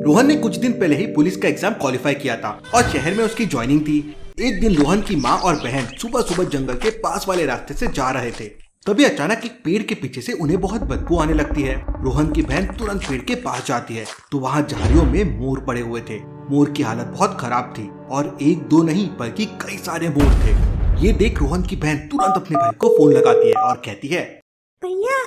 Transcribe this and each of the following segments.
रोहन ने कुछ दिन पहले ही पुलिस का एग्जाम क्वालिफाई किया था और शहर में उसकी ज्वाइनिंग थी। एक दिन रोहन की माँ और बहन सुबह सुबह जंगल के पास वाले रास्ते से जा रहे थे। तभी अचानक एक पेड़ के पीछे से उन्हें बहुत बदबू आने लगती है। रोहन की बहन तुरंत पेड़ के पास जाती है तो वहाँ झाड़ियों में मोर पड़े हुए थे। मोर की हालत बहुत खराब थी और एक दो नहीं बल्कि कई सारे मोर थे। ये देख रोहन की बहन तुरंत अपने भाई को फोन लगाती है और कहती है, भैया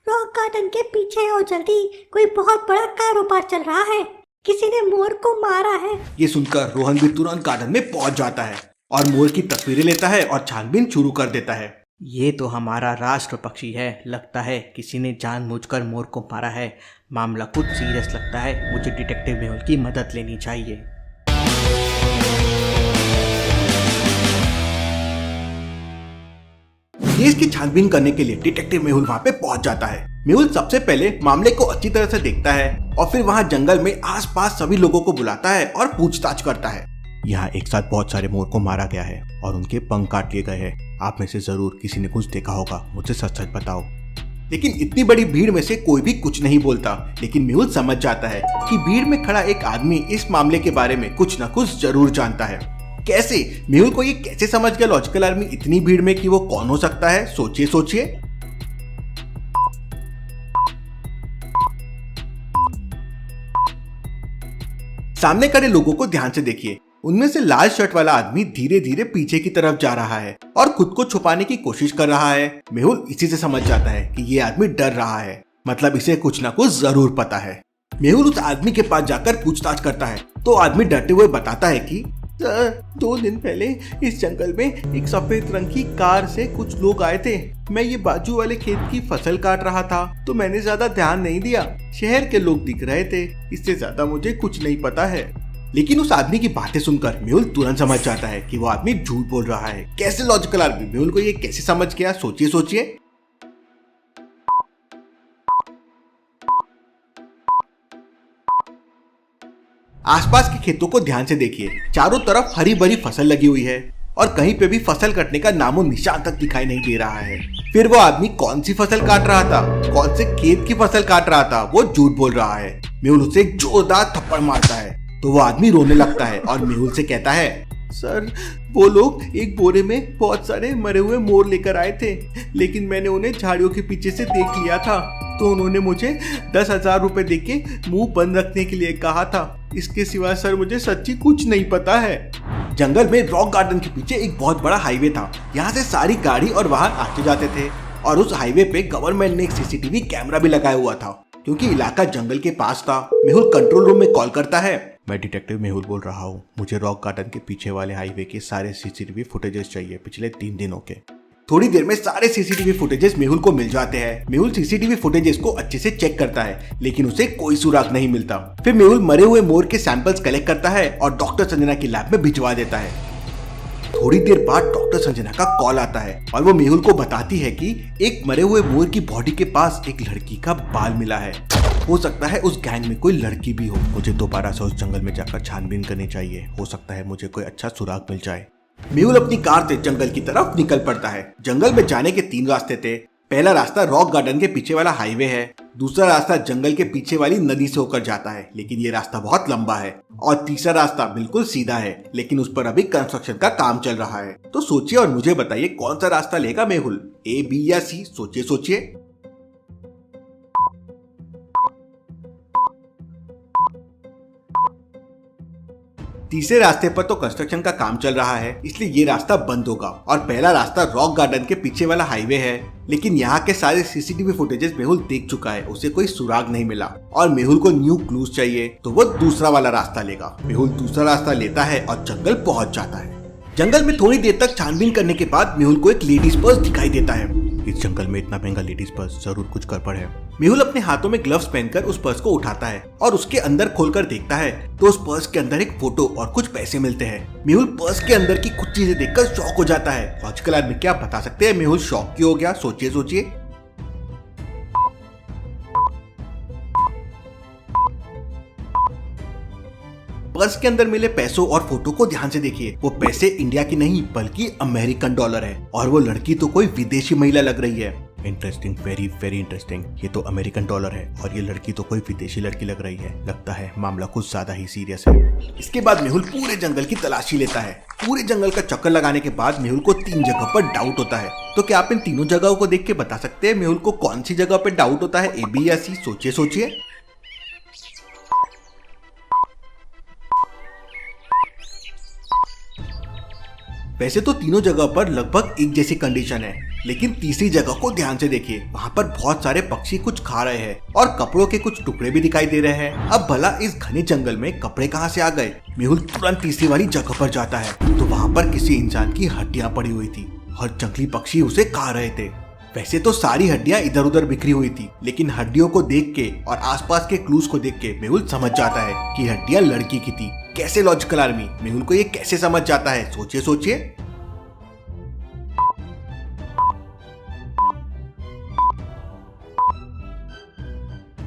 रॉक गार्डन के पीछे आओ जल्दी, कोई बहुत बड़ा कारोबार चल रहा है, किसी ने मोर को मारा है। ये सुनकर रोहन भी तुरंत गार्डन में पहुंच जाता है और मोर की तस्वीरें लेता है और छानबीन शुरू कर देता है। ये तो हमारा राष्ट्र पक्षी है, लगता है किसी ने जानबूझकर मोर को मारा है। मामला कुछ सीरियस लगता है, मुझे डिटेक्टिव मेहुल की मदद लेनी चाहिए। केस की छानबीन करने के लिए डिटेक्टिव मेहुल वहाँ पे पहुंच जाता है। मेहुल सबसे पहले मामले को अच्छी तरह से देखता है और फिर वहाँ जंगल में आसपास सभी लोगों को बुलाता है और पूछताछ करता है। यहाँ एक साथ बहुत सारे मोर को मारा गया है और उनके पंख काट लिए गए हैं। आप में से जरूर किसी ने कुछ देखा होगा, मुझे सच सच बताओ। लेकिन इतनी बड़ी भीड़ में से कोई भी कुछ नहीं बोलता। लेकिन मेहुल समझ जाता है कि भीड़ में खड़ा एक आदमी इस मामले के बारे में कुछ न कुछ जरूर जानता है। कैसे? मेहुल को ये कैसे समझ गया लॉजिकल आर्मी इतनी भीड़ में कि वो कौन हो सकता है? सोचिए सोचिए। सामने खड़े लोगों को ध्यान से देखिए। उनमें से लाल शर्ट वाला आदमी धीरे धीरे पीछे की तरफ जा रहा है और खुद को छुपाने की कोशिश कर रहा है। मेहुल इसी से समझ जाता है कि ये आदमी डर रहा है, मतलब इसे कुछ ना कुछ जरूर पता है। मेहुल उस आदमी के पास जाकर पूछताछ करता है तो आदमी डरते हुए बताता है कि सर, 2 दिन पहले इस जंगल में एक सफेद रंग की कार से कुछ लोग आए थे। मैं ये बाजू वाले खेत की फसल काट रहा था तो मैंने ज्यादा ध्यान नहीं दिया। शहर के लोग दिख रहे थे, इससे ज्यादा मुझे कुछ नहीं पता है। लेकिन उस आदमी की बातें सुनकर मेहुल तुरंत समझ जाता है कि वो आदमी झूठ बोल रहा है। कैसे लॉजिकल आदमी मेहुल को ये कैसे समझ गया? सोचिए सोचिए। आसपास के खेतों को ध्यान से देखिए। चारों तरफ हरी भरी फसल लगी हुई है और कहीं पे भी फसल कटने का नामो निशान तक दिखाई नहीं दे रहा है। फिर वो आदमी कौन सी फसल काट रहा था, कौन से खेत की फसल काट रहा था, वो झूठ बोल रहा है। मेहुल उसे एक जोरदार थप्पड़ मारता है तो वो आदमी रोने लगता है और मेहुल से कहता है, सर वो लोग एक बोरे में बहुत सारे मरे हुए मोर लेकर आए थे, लेकिन मैंने उन्हें झाड़ियों के पीछे से देख लिया था तो उन्होंने मुझे 10,000 रुपए देके मुंह बंद रखने के लिए कहा था। इसके सिवा सर मुझे सच्ची कुछ नहीं पता है। जंगल में रॉक गार्डन के पीछे एक बहुत बड़ा हाईवे था। यहाँ से सारी गाड़ी और वाहन आते जाते थे और उस हाईवे पे गवर्नमेंट ने एक सीसीटीवी कैमरा भी लगाया हुआ था क्योंकि इलाका जंगल के पास था। मेहुल कंट्रोल रूम में कॉल करता है, मैं डिटेक्टिव मेहुल बोल रहा हूँ, मुझे रॉक गार्डन के पीछे वाले हाईवे के सारे सीसीटीवी फुटेजेस चाहिए पिछले 3 दिनों के। थोड़ी देर में सारे सीसीटीवी फुटेजेस मेहुल को मिल जाते हैं। मेहुल सीसीटीवी फुटेजेस को अच्छे से चेक करता है लेकिन उसे कोई सुराग नहीं मिलता। फिर मेहुल मरे हुए मोर के सैंपल्स कलेक्ट करता है और डॉक्टर संजना की लैब में भिजवा देता है। थोड़ी देर बाद डॉक्टर संजना का कॉल आता है और वो मेहुल को बताती है कि एक मरे हुए मोर की बॉडी के पास एक लड़की का बाल मिला है। हो सकता है उस गैंग में कोई लड़की भी हो। मुझे दोबारा से उस जंगल में जाकर छानबीन करनी चाहिए, हो सकता है मुझे कोई अच्छा सुराग मिल जाए। मेहुल अपनी कार से जंगल की तरफ निकल पड़ता है। जंगल में जाने के 3 रास्ते थे। पहला रास्ता रॉक गार्डन के पीछे वाला हाईवे है, दूसरा रास्ता जंगल के पीछे वाली नदी से होकर जाता है लेकिन ये रास्ता बहुत लंबा है, और तीसरा रास्ता बिल्कुल सीधा है लेकिन उस पर अभी कंस्ट्रक्शन का काम चल रहा है। तो सोचिए और मुझे बताइए कौन सा रास्ता लेगा मेहुल, A, B या C? सोचिए सोचिए। तीसरे रास्ते पर तो कंस्ट्रक्शन का काम चल रहा है इसलिए ये रास्ता बंद होगा, और पहला रास्ता रॉक गार्डन के पीछे वाला हाईवे है। लेकिन यहाँ के सारे सीसीटीवी फुटेजेस मेहुल देख चुका है, उसे कोई सुराग नहीं मिला और मेहुल को न्यू क्लूज चाहिए तो वो दूसरा वाला रास्ता लेगा। मेहुल दूसरा रास्ता लेता है और जंगल पहुंच जाता है। जंगल में थोड़ी देर तक छानबीन करने के बाद मेहुल को एक लेडीज पर्स दिखाई देता है। इस जंगल में इतना महंगा लेडीज पर्स, जरूर कुछ गड़बड़ है। मेहुल अपने हाथों में ग्लव्स पहनकर उस पर्स को उठाता है और उसके अंदर खोलकर देखता है तो उस पर्स के अंदर एक फोटो और कुछ पैसे मिलते हैं। मेहुल पर्स के अंदर की कुछ चीजें देखकर शॉक हो जाता है। लॉजिकल आदमी क्या बता सकते हैं मेहुल शॉक क्यों हो गया? सोचिए सोचिए। पर्स के अंदर मिले पैसों और फोटो को ध्यान से देखिए। वो पैसे इंडिया की नहीं बल्कि अमेरिकन डॉलर है और वो लड़की तो कोई विदेशी महिला लग रही है। Interesting, very very interesting. ये तो अमेरिकन डॉलर है और ये लड़की तो कोई विदेशी लड़की लग रही है। लगता है मामला कुछ ज्यादा ही सीरियस है। इसके बाद मेहुल पूरे जंगल की तलाशी लेता है। पूरे जंगल का चक्कर लगाने के बाद मेहुल को 3 जगह पर डाउट होता है। तो क्या आप इन तीनों जगहों को देख के बता सकते हैं मेहुल को कौन सी जगह पर डाउट होता है, ए, बी या सी? सोचिए सोचिए। वैसे तो तीनों जगह पर लगभग एक जैसी कंडीशन है, लेकिन तीसरी जगह को ध्यान से देखिए। वहाँ पर बहुत सारे पक्षी कुछ खा रहे हैं और कपड़ों के कुछ टुकड़े भी दिखाई दे रहे हैं। अब भला इस घने जंगल में कपड़े कहाँ से आ गए? मेहुल तुरंत तीसरी वाली जगह पर जाता है तो वहाँ पर किसी इंसान की हड्डियाँ पड़ी हुई थी और जंगली पक्षी उसे खा रहे थे। वैसे तो सारी हड्डियां इधर उधर बिखरी हुई थी, लेकिन हड्डियों को देख के और आसपास के क्लूज को देख के मेहुल समझ जाता है कि हड्डियां लड़की की थी। कैसे लॉजिकल आर्मी, मेहुल को ये कैसे समझ जाता है? सोचिए सोचिए।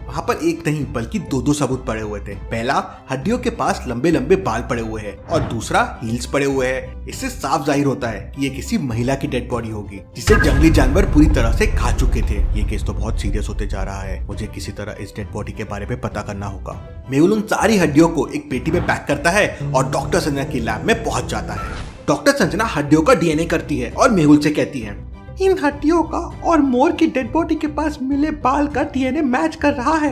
वहाँ पर एक नहीं बल्कि दो सबूत पड़े हुए थे। पहला, हड्डियों के पास लंबे लंबे बाल पड़े हुए हैं और दूसरा, हील्स पड़े हुए हैं। इससे साफ जाहिर होता है कि ये किसी महिला की डेड बॉडी होगी जिसे जंगली जानवर पूरी तरह से खा चुके थे। ये केस तो बहुत सीरियस होते जा रहा है। मुझे किसी तरह इस डेड बॉडी के बारे में पता करना होगा। मेहुल उन सारी हड्डियों को एक पेटी में पैक करता है और डॉक्टर संजना की लैब में पहुंच जाता है। डॉक्टर संजना हड्डियों का डीएनए करती है और मेहुल से कहती है, इन हड्डियों का और मोर की डेड बॉडी के पास मिले बाल का डीएनए मैच कर रहा है।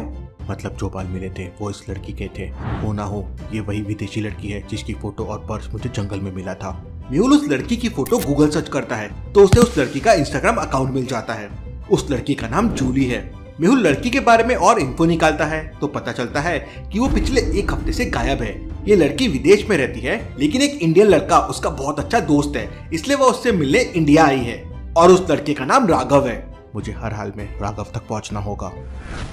मतलब जो बाल मिले थे वो इस लड़की के थे। हो ना हो ये वही विदेशी लड़की है जिसकी फोटो और पर्स मुझे जंगल में मिला था। मेहुल उस लड़की की फोटो गूगल सर्च करता है तो उसे उस लड़की का इंस्टाग्राम अकाउंट मिल जाता है। उस लड़की का नाम जूली है। मेहुल लड़की के बारे में और इन्फो निकालता है तो पता चलता है कि वो पिछले 1 हफ्ते से गायब है। ये लड़की विदेश में रहती है, लेकिन एक इंडियन लड़का उसका बहुत अच्छा दोस्त है, इसलिए वो उससे मिलने इंडिया आई है और उस लड़के का नाम राघव है। मुझे हर हाल में राघव तक पहुंचना होगा।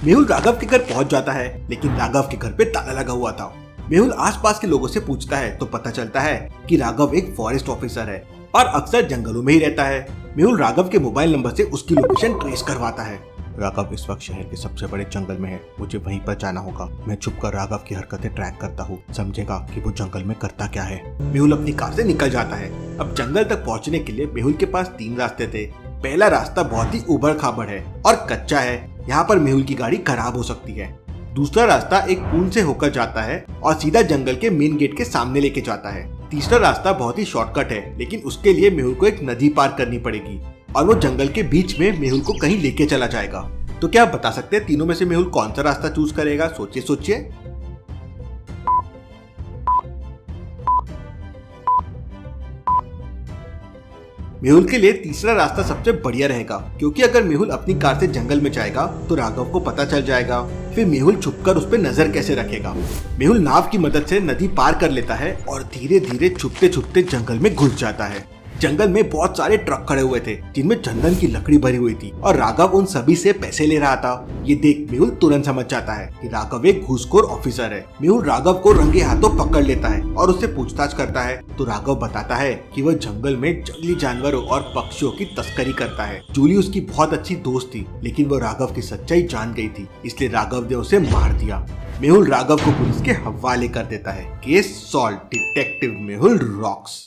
मेहुल राघव के घर पहुंच जाता है, लेकिन राघव के घर पे ताला लगा हुआ था। मेहुल आसपास के लोगों से पूछता है तो पता चलता है कि राघव एक फॉरेस्ट ऑफिसर है और अक्सर जंगलों में ही रहता है। मेहुल राघव के मोबाइल नंबर से उसकी लोकेशन ट्रेस करवाता है। राघव इस वक्त शहर के सबसे बड़े जंगल में है, मुझे वहीं पर जाना होगा। मैं छुपकर राघव की हरकतें ट्रैक करता हूँ, समझेगा कि वो जंगल में करता क्या है। मेहुल अपनी कार से निकल जाता है। अब जंगल तक पहुँचने के लिए मेहुल के पास 3 रास्ते थे। पहला रास्ता बहुत ही उबड़ खाबड़ है और कच्चा है, यहाँ पर मेहुल की गाड़ी खराब हो सकती है। दूसरा रास्ता एक पुल से होकर जाता है और सीधा जंगल के मेन गेट के सामने लेके जाता है। तीसरा रास्ता बहुत ही शॉर्टकट है, लेकिन उसके लिए मेहुल को एक नदी पार करनी पड़ेगी और वो जंगल के बीच में मेहुल को कहीं लेके चला जाएगा। तो क्या आप बता सकते हैं तीनों में से मेहुल कौन सा रास्ता चूज करेगा? सोचिए सोचिए। मेहुल के लिए तीसरा रास्ता सबसे बढ़िया रहेगा, क्योंकि अगर मेहुल अपनी कार से जंगल में जाएगा तो राघव को पता चल जाएगा। फिर मेहुल छुपकर उस पर नजर कैसे रखेगा? मेहुल नाव की मदद से नदी पार कर लेता है और धीरे धीरे छुपते छुपते जंगल में घुस जाता है। जंगल में बहुत सारे ट्रक खड़े हुए थे जिनमें चंदन की लकड़ी भरी हुई थी और राघव उन सभी से पैसे ले रहा था। ये देख मेहुल तुरंत समझ जाता है कि राघव एक घूसखोर ऑफिसर है। मेहुल राघव को रंगे हाथों पकड़ लेता है और उससे पूछताछ करता है तो राघव बताता है कि वह जंगल में जंगली जानवरों और पक्षियों की तस्करी करता है। जूली उसकी बहुत अच्छी दोस्त थी, लेकिन वो राघव की सच्चाई जान गई थी, इसलिए राघव ने उसे मार दिया। मेहुल राघव को पुलिस के हवाले कर देता है। Case solve, detective Mehul rocks.